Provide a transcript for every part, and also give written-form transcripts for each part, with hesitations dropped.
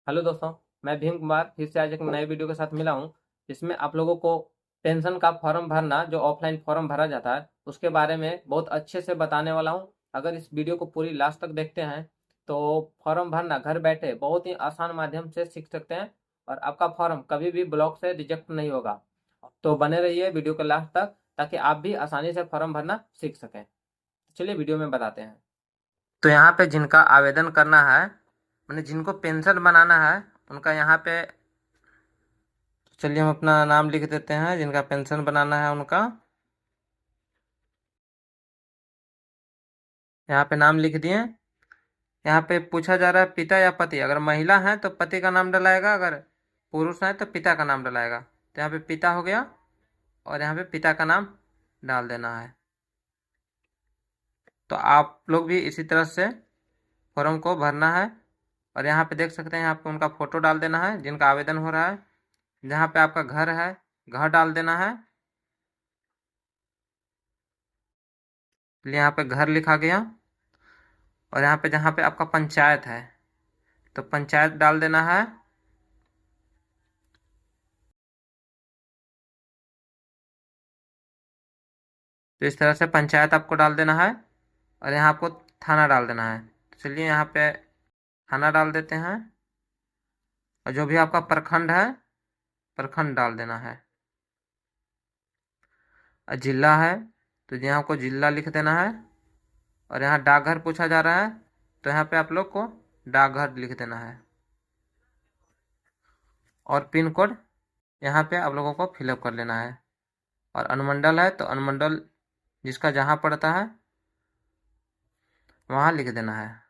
Hello दोस्तों, मैं भीम कुमार फिर से आज एक नए वीडियो के साथ मिला हूँ। जिसमें आप लोगों को पेंशन का फॉर्म भरना, जो ऑफलाइन फॉर्म भरा जाता है, उसके बारे में बहुत अच्छे से बताने वाला हूँ। अगर इस वीडियो को पूरी लास्ट तक देखते हैं तो फॉर्म भरना घर बैठे बहुत ही आसान माध्यम से सीख सकते हैं और आपका फॉर्म कभी भी ब्लॉक से रिजेक्ट नहीं होगा। तो बने रहिए वीडियो के लास्ट तक ताकि आप भी आसानी से फॉर्म भरना सीख सकें। चलिए वीडियो में बताते हैं। तो यहाँ पे जिनका आवेदन करना है, मैंने जिनको पेंशन बनाना है, उनका यहाँ पे चलिए हम अपना नाम लिख देते हैं। जिनका पेंशन बनाना है उनका यहाँ पे नाम लिख दिए। यहाँ पे पूछा जा रहा है पिता या पति। अगर महिला है तो पति का नाम डलाएगा, अगर पुरुष है तो पिता का नाम डलाएगा। तो यहाँ पे पिता हो गया और यहाँ पे पिता का नाम डाल देना है। तो आप लोग भी इसी तरह से फॉर्म को भरना है। और यहाँ पे देख सकते हैं, यहाँ पे उनका फोटो डाल देना है जिनका आवेदन हो रहा है। जहाँ पे आपका घर है, घर डाल देना है। यहाँ पे घर लिखा गया। और यहाँ पे जहाँ पे आपका पंचायत है तो पंचायत डाल देना है। तो इस तरह से पंचायत आपको डाल देना है। और यहाँ आपको थाना डाल देना है। तो चलिए यहाँ पे थाना डाल देते हैं। और जो भी आपका प्रखंड है, प्रखंड डाल देना है। और जिला है तो यहाँ आपको जिला लिख देना है। और यहाँ डाकघर पूछा जा रहा है तो यहाँ पे आप लोग को डाकघर लिख देना है। और पिन कोड यहाँ पे आप लोगों को फिलअप कर लेना है। और अनुमंडल है तो अनुमंडल जिसका जहाँ पड़ता है वहाँ लिख देना है।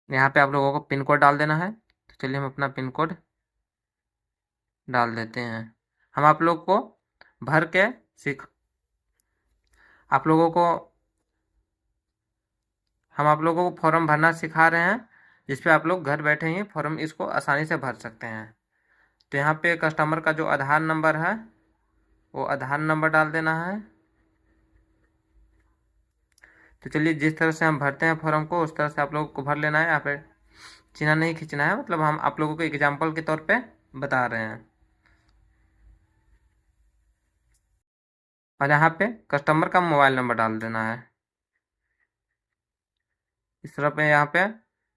यहाँ पे आप लोगों को पिन कोड डाल देना है। तो चलिए हम अपना पिन कोड डाल देते हैं। हम आप लोग को भर के सीख आप लोगों को हम आप लोगों को फॉर्म भरना सिखा रहे हैं, जिस पे आप लोग घर बैठे ही फॉर्म इसको आसानी से भर सकते हैं। तो यहाँ पे कस्टमर का जो आधार नंबर है वो आधार नंबर डाल देना है। तो चलिए जिस तरह से हम भरते हैं फॉर्म को उस तरह से आप लोगों को भर लेना है। यहाँ पे चिन्ह नहीं खींचना है, मतलब हम आप लोगों को एग्जाम्पल के तौर पे बता रहे हैं। और यहाँ पे कस्टमर का मोबाइल नंबर डाल देना है। इस तरह पे यहाँ पे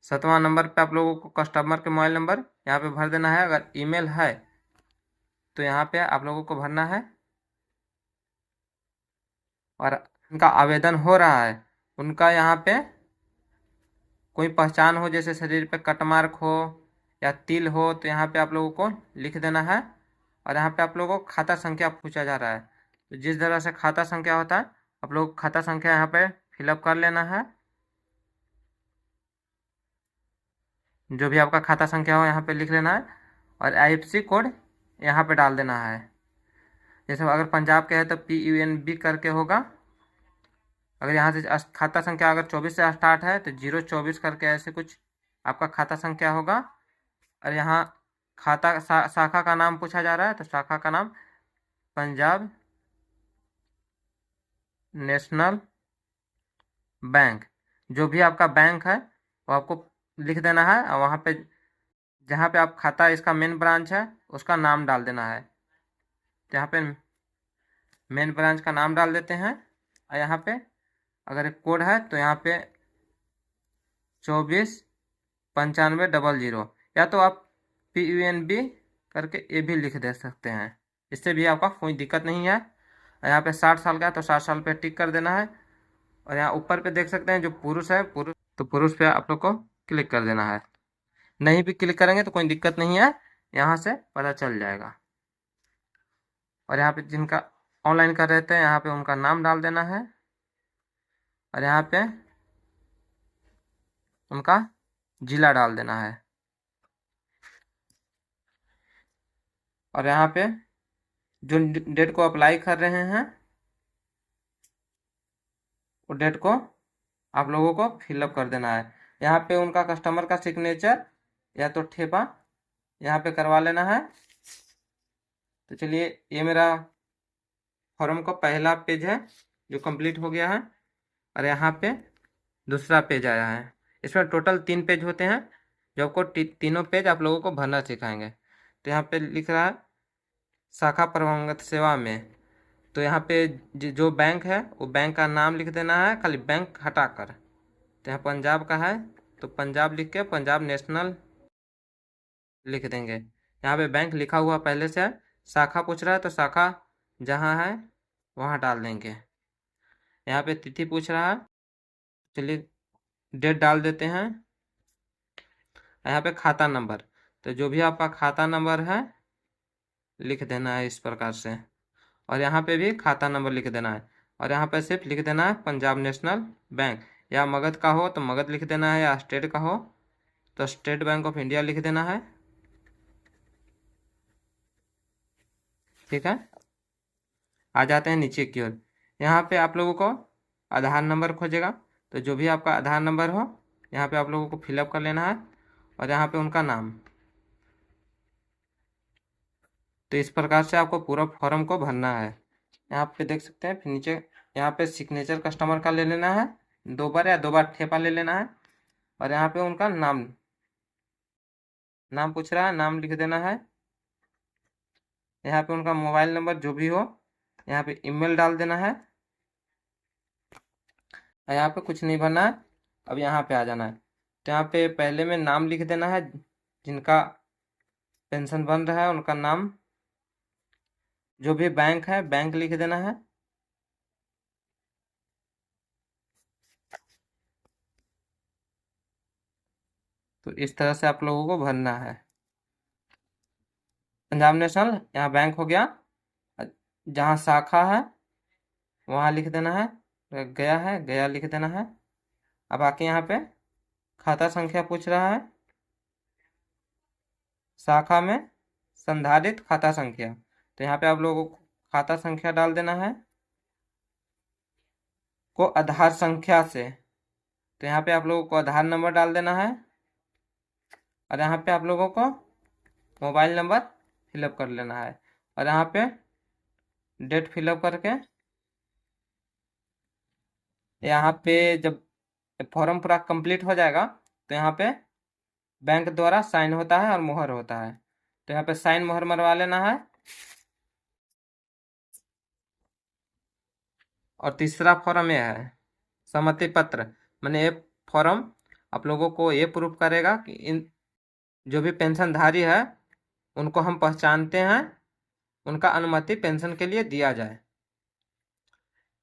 7वां नंबर पे आप लोगों को कस्टमर के मोबाइल नंबर यहाँ पे भर देना है। अगर ईमेल है तो यहाँ पे आप लोगों को भरना है। और उनका आवेदन हो रहा है, उनका यहाँ पे कोई पहचान हो, जैसे शरीर पे कट मार्क हो या तिल हो, तो यहाँ पे आप लोगों को लिख देना है। और यहाँ पे आप लोगों को खाता संख्या पूछा जा रहा है, तो जिस तरह से खाता संख्या होता है आप लोग को खाता संख्या यहाँ पे फिलअप कर लेना है। जो भी आपका खाता संख्या हो यहाँ पे लिख लेना है। और IFSC कोड यहाँ पे डाल देना है। जैसे अगर पंजाब के है तो PUNB करके होगा। अगर यहाँ से खाता संख्या अगर 24 से स्टार्ट है तो 024 करके ऐसे कुछ आपका खाता संख्या होगा। और यहाँ खाता शाखा का नाम पूछा जा रहा है तो शाखा का नाम पंजाब नेशनल बैंक। जो भी आपका बैंक है वो आपको लिख देना है। और वहाँ पे जहाँ पे आप खाता इसका मेन ब्रांच है उसका नाम डाल देना है। तो यहाँ पे मेन ब्रांच का नाम डाल देते हैं। और यहाँ पे अगर एक कोड है तो यहाँ पे 249500, या तो आप PUNB करके ये भी लिख दे सकते हैं। इससे भी आपका कोई दिक्कत नहीं है। यहाँ पे 60 साल का है तो 60 साल पे टिक कर देना है। और यहाँ ऊपर पे देख सकते हैं जो पुरुष है, पुरुष तो पुरुष पे आप लोग को क्लिक कर देना है। नहीं भी क्लिक करेंगे तो कोई दिक्कत नहीं है, यहाँ से पता चल जाएगा। और यहाँ पे जिनका ऑनलाइन कर रहे थे यहाँ पे उनका नाम डाल देना है। और यहाँ पे उनका जिला डाल देना है। और यहाँ पे जो डेट को अप्लाई कर रहे हैं वो डेट को आप लोगों को फिलअप कर देना है। यहाँ पे उनका कस्टमर का सिग्नेचर या तो ठेपा यहाँ पे करवा लेना है। तो चलिए ये मेरा फॉर्म का पहला पेज है जो कंप्लीट हो गया है। और यहाँ पे दूसरा पेज आया है। इसमें टोटल 3 पेज होते हैं, जो आपको तीनों पेज आप लोगों को भरना सिखाएंगे। तो यहाँ पे लिख रहा है शाखा प्रबंधक सेवा में, तो यहाँ पे जो बैंक है वो बैंक का नाम लिख देना है, खाली बैंक हटाकर। तो यहाँ पंजाब का है तो पंजाब लिख के पंजाब नेशनल लिख देंगे। यहाँ पे बैंक लिखा हुआ पहले से है, शाखा पूछ रहा है तो शाखा जहाँ है वहाँ डाल देंगे। यहाँ पे तिथि पूछ रहा है, चलिए डेट डाल देते हैं। यहाँ पे खाता नंबर, तो जो भी आपका खाता नंबर है लिख देना है इस प्रकार से, और यहाँ पे भी खाता नंबर लिख देना है, और यहाँ पे सिर्फ लिख देना है पंजाब नेशनल बैंक। या मगध का हो तो मगध लिख देना है, या स्टेट का हो तो स्टेट बैंक ऑफ इंडिया लिख देना है। ठीक है, आ जाते हैं नीचे की ओर। यहाँ पे आप लोगों को आधार नंबर खोजेगा, तो जो भी आपका आधार नंबर हो यहाँ पे आप लोगों को फिलअप कर लेना है, और यहाँ पे उनका नाम। तो इस प्रकार से आपको पूरा फॉर्म को भरना है। यहाँ पे देख सकते हैं, फिर नीचे यहाँ पे सिग्नेचर कस्टमर का ले लेना है, 2 बार या 2 बार ठेपा ले लेना है, और यहाँ पे उनका नाम पूछ रहा है, नाम लिख देना है। यहाँ पे उनका मोबाइल नंबर जो भी हो, यहाँ पे ईमेल डाल देना है। यहाँ पे कुछ नहीं भरना है, अब यहाँ पे आ जाना है। तो यहाँ पे पहले में नाम लिख देना है, जिनका पेंशन बन रहा है उनका नाम, जो भी बैंक है बैंक लिख देना है। तो इस तरह से आप लोगों को भरना है। पंजाब नेशनल यहाँ बैंक हो गया, जहाँ शाखा है वहाँ लिख देना है, गया लिख देना है। अब आके यहाँ पे खाता संख्या पूछ रहा है, शाखा में संधारित खाता संख्या, तो यहाँ पे आप लोगों को खाता संख्या डाल देना है को आधार संख्या से, तो यहाँ पे आप लोगों को आधार नंबर डाल देना है, और यहाँ पे आप लोगों को मोबाइल नंबर फिलअप कर लेना है, और यहाँ पे डेट फिलअप करके यहाँ पे जब फॉर्म पूरा कंप्लीट हो जाएगा तो यहाँ पे बैंक द्वारा साइन होता है और मुहर होता है, तो यहाँ पे साइन मुहर मरवा लेना है। और तीसरा फॉर्म यह है सहमति पत्र, मैंने ये फॉर्म आप लोगों को ये प्रूफ करेगा कि इन जो भी पेंशनधारी है उनको हम पहचानते हैं, उनका अनुमति पेंशन के लिए दिया जाए।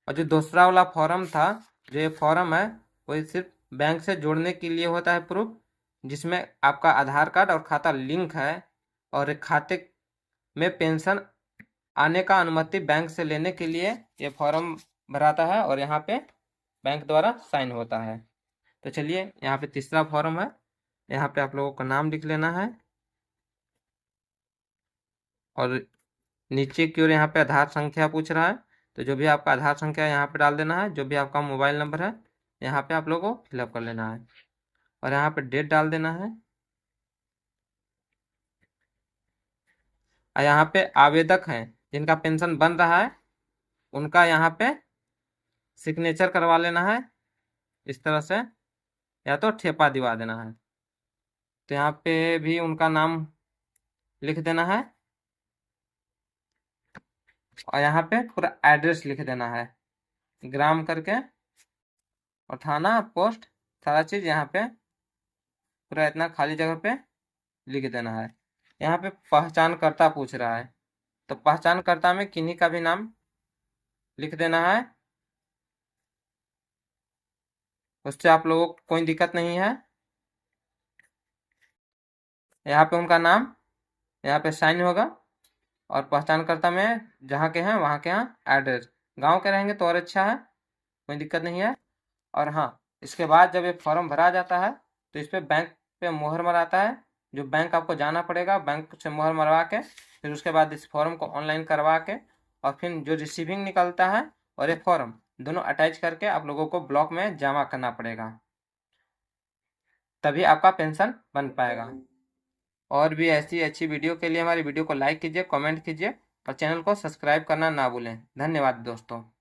और जो दूसरा वाला फॉर्म था, जो ये फॉर्म है वो सिर्फ बैंक से जोड़ने के लिए होता है प्रूफ, जिसमें आपका आधार कार्ड और खाता लिंक है, और खाते में पेंशन आने का अनुमति बैंक से लेने के लिए ये फॉर्म भराता है, और यहाँ पे बैंक द्वारा साइन होता है। तो चलिए यहाँ पे तीसरा फॉर्म है, यहाँ पे आप लोगों का नाम लिख लेना है, और नीचे की ओर यहाँ पे आधार संख्या पूछ रहा है, तो जो भी आपका आधार संख्या यहाँ पे डाल देना है, जो भी आपका मोबाइल नंबर है यहाँ पे आप लोगों को फिलअप कर लेना है, और यहाँ पे डेट डाल देना है। और यहाँ पे आवेदक हैं जिनका पेंशन बन रहा है उनका यहाँ पे सिग्नेचर करवा लेना है इस तरह से, या तो ठेपा दिवा देना है। तो यहाँ पे भी उनका नाम लिख देना है, और यहाँ पे पूरा एड्रेस लिख देना है, ग्राम करके, और थाना पोस्ट सारा चीज़ यहाँ पे पूरा इतना खाली जगह पे लिख देना है। यहाँ पे पहचानकर्ता पूछ रहा है, तो पहचानकर्ता में किन्हीं का भी नाम लिख देना है, उससे आप लोगों को कोई दिक्कत नहीं है। यहाँ पे उनका नाम यहाँ पे साइन होगा, और पहचानकर्ता में जहाँ के हैं वहाँ के यहाँ एड्रेस, गांव के रहेंगे तो और अच्छा है, कोई दिक्कत नहीं है। और हाँ, इसके बाद जब ये फॉर्म भरा जाता है तो इस पर बैंक पे मोहर मराता है, जो बैंक आपको जाना पड़ेगा, बैंक से मोहर मरवा के फिर उसके बाद इस फॉर्म को ऑनलाइन करवा के, और फिर जो रिसीविंग निकलता है और ये फॉर्म दोनों अटैच करके आप लोगों को ब्लॉक में जमा करना पड़ेगा, तभी आपका पेंशन बन पाएगा। और भी ऐसी अच्छी वीडियो के लिए हमारी वीडियो को लाइक कीजिए, कमेंट कीजिए, और चैनल को सब्सक्राइब करना ना भूलें। धन्यवाद दोस्तों।